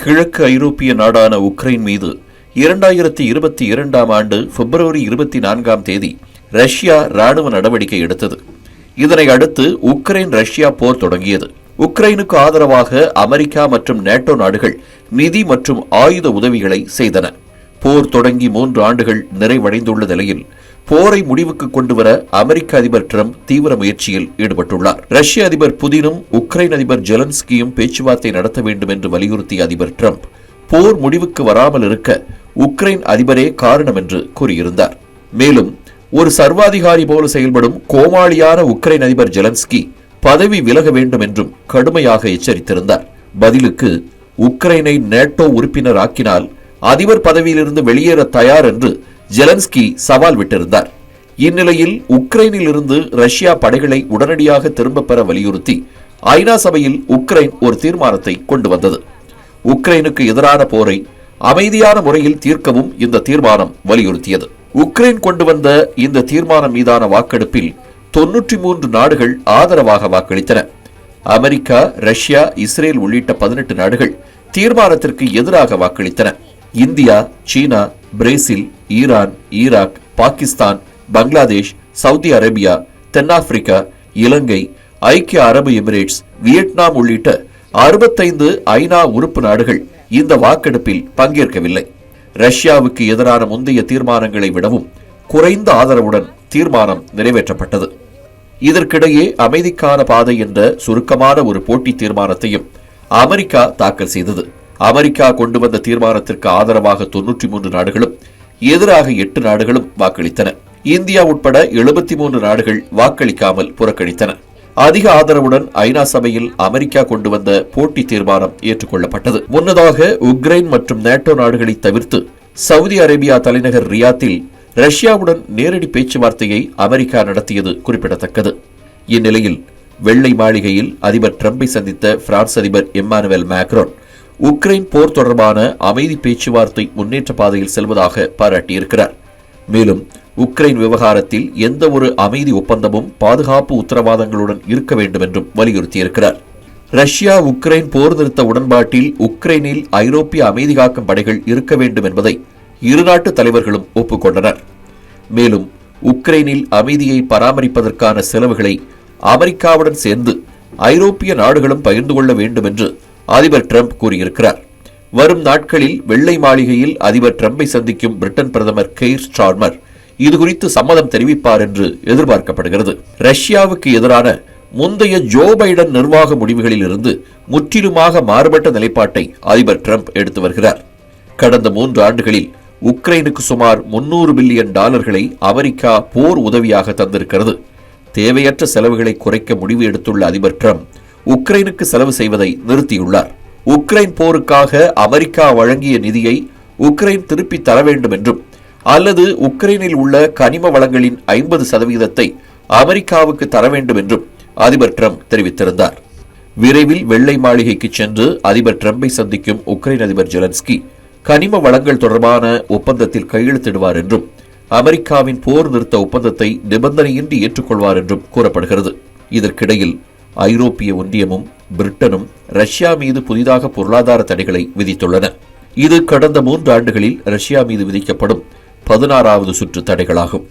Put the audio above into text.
கிழக்கு ஐரோப்பிய நாடான உக்ரைன் மீது 2022ஆம் ஆண்டு பிப்ரவரி 24ஆம் தேதி ரஷ்யா ராணுவ நடவடிக்கை எடுத்தது. இதனை அடுத்து உக்ரைன் ரஷ்யா போர் தொடங்கியது. உக்ரைனுக்கு ஆதரவாக அமெரிக்கா மற்றும் நேட்டோ நாடுகள் நிதி மற்றும் ஆயுத உதவிகளை செய்தன. போர் தொடங்கி 3 ஆண்டுகள் நிறைவடைந்துள்ள நிலையில் போரை முடிவுக்கு கொண்டுவர அமெரிக்க அதிபர் டிரம்ப் தீவிர முயற்சியில் ஈடுபட்டுள்ளார். ரஷ்ய அதிபர் புதினும் உக்ரைன் அதிபர் ஜெலன்ஸ்கியும் பேச்சுவார்த்தை நடத்த வேண்டும் என்று வலியுறுத்திய அதிபர் டிரம்ப் போர் முடிவுக்கு வராமல் இருக்க உக்ரைன் அதிபரே காரணம் என்று கூறியிருந்தார். மேலும் ஒரு சர்வாதிகாரி போல செயல்படும் கோமாளியான உக்ரைன் அதிபர் ஜெலன்ஸ்கி பதவி விலக வேண்டும் என்றும் கடுமையாக எச்சரித்திருந்தார். பதிலுக்கு உக்ரைனை நேட்டோ உறுப்பினர் ஆக்கினால் அதிபர் பதவியிலிருந்து வெளியேற தயார் என்று ஜெலன்ஸ்கி சவால் விட்டிருந்தார். இந்நிலையில் உக்ரைனில் இருந்து ரஷ்யா படைகளை உடனடியாக திரும்பப் பெற வலியுறுத்தி ஐநா சபையில் உக்ரைன் ஒரு தீர்மானத்தை கொண்டு வந்தது. உக்ரைனுக்கு எதிரான போரை அமைதியான முறையில் தீர்க்கவும் இந்த தீர்மானம் வலியுறுத்தியது. உக்ரைன் கொண்டு வந்த இந்த தீர்மானம் மீதான வாக்கெடுப்பில் 93 நாடுகள் ஆதரவாக வாக்களித்தன. அமெரிக்கா, ரஷ்யா, இஸ்ரேல் உள்ளிட்ட 18 நாடுகள் தீர்மானத்திற்கு எதிராக வாக்களித்தன. India, China, Brazil, Iran, Iraq, Pakistan, Bangladesh, Saudi Arabia, தென்னாப்பிரிக்கா, இலங்கை, ஐக்கிய அரபு எமிரேட்ஸ், வியட்நாம் உள்ளிட்ட 65 ஐநா உறுப்பு நாடுகள் இந்த வாக்கெடுப்பில் பங்கேற்கவில்லை. ரஷ்யாவுக்கு எதிரான முந்தைய தீர்மானங்களை விடவும் குறைந்த ஆதரவுடன் தீர்மானம் நிறைவேற்றப்பட்டது. இதற்கிடையே அமைதிக்கான பாதை என்ற சுருக்கமான ஒரு போட்டி தீர்மானத்தையும் அமெரிக்கா தாக்கல் செய்தது. அமெரிக்கா கொண்டு வந்த தீர்மானத்திற்கு ஆதரவாக 93 நாடுகளும் எதிராக 8 நாடுகளும் வாக்களித்தன. இந்தியா உட்பட 73 நாடுகள் வாக்களிக்காமல் புறக்கணித்தன. அதிக ஆதரவுடன் ஐநா சபையில் அமெரிக்கா கொண்டு வந்த போட்டி தீர்மானம் ஏற்றுக்கொள்ளப்பட்டது. முன்னதாக உக்ரைன் மற்றும் நேட்டோ நாடுகளை தவிர்த்து சவுதி அரேபியா தலைநகர் ரியாத்தில் ரஷ்யாவுடன் நேரடி பேச்சுவார்த்தையை அமெரிக்கா நடத்தியது குறிப்பிடத்தக்கது. இந்நிலையில் வெள்ளை மாளிகையில் அதிபர் டிரம்பை சந்தித்த பிரான்ஸ் அதிபர் எம்மானுவேல் மேக்ரோன் உக்ரைன் போர் தொடர்பான அமைதி பேச்சுவார்த்தை முன்னேற்ற பாதையில் செல்வதாக பாராட்டியிருக்கிறார். மேலும் உக்ரைன் விவகாரத்தில் எந்த ஒரு அமைதி ஒப்பந்தமும் பாதுகாப்பு உத்தரவாதங்களுடன் இருக்க வேண்டும் என்றும் வலியுறுத்தியிருக்கிறார். ரஷ்யா உக்ரைன் போர் நிறுத்த உடன்பாட்டில் உக்ரைனில் ஐரோப்பிய அமைதி காக்கும் படைகள் இருக்க வேண்டும் என்பதை இரு நாட்டு தலைவர்களும் ஒப்புக்கொண்டனர். மேலும் உக்ரைனில் அமைதியை பராமரிப்பதற்கான செலவுகளை அமெரிக்காவுடன் சேர்ந்து ஐரோப்பிய நாடுகளும் பகிர்ந்து கொள்ள வேண்டும் என்று அதிபர் டிரம்ப் கூறியிருக்கிறார். வரும் நாட்களில் வெள்ளை மாளிகையில் அதிபர் டிரம்பை சந்திக்கும் பிரிட்டன் பிரதமர் கெய்ர் ஸ்டார்மர் இதுகுறித்து சம்மதம் தெரிவிப்பார் என்று எதிர்பார்க்கப்படுகிறது. ரஷ்யாவுக்கு எதிரான முந்தைய ஜோ பைடன் நிர்வாக முடிவுகளில் இருந்து முற்றிலுமாக மாறுபட்ட நிலைப்பாட்டை அதிபர் டிரம்ப் எடுத்து வருகிறார். கடந்த 3 ஆண்டுகளில் உக்ரைனுக்கு சுமார் $300 பில்லியன் அமெரிக்கா போர் உதவியாக தந்திருக்கிறது. தேவையற்ற செலவுகளை குறைக்க முடிவு எடுத்துள்ள அதிபர் டிரம்ப் உக்ரைனுக்கு செலவு செய்வதை நிறுத்தியுள்ளார். உக்ரைன் போருக்காக அமெரிக்கா வழங்கிய நிதியை உக்ரைன் திருப்பி தர வேண்டும் என்றும் அல்லது உக்ரைனில் உள்ள கனிம வளங்களின் 50% அமெரிக்காவுக்கு தர வேண்டும் என்றும் அதிபர் டிரம்ப் தெரிவித்திருந்தார். விரைவில் வெள்ளை மாளிகைக்கு சென்று அதிபர் டிரம்பை சந்திக்கும் உக்ரைன் அதிபர் ஜெலன்ஸ்கி கனிம வளங்கள் தொடர்பான ஒப்பந்தத்தில் கையெழுத்திடுவார் என்றும் அமெரிக்காவின் போர் நிறுத்த ஒப்பந்தத்தை நிபந்தனையின்றி ஏற்றுக்கொள்வார் என்றும் கூறப்படுகிறது. இதற்கிடையில் ஐரோப்பிய ஒன்றியமும் பிரிட்டனும் ரஷ்யா மீது புதிதாக பொருளாதார தடைகளை விதித்துள்ளன. இது கடந்த 3 ஆண்டுகளில் ரஷ்யா மீது விதிக்கப்படும் 16வது சுற்று தடைகளாகும்.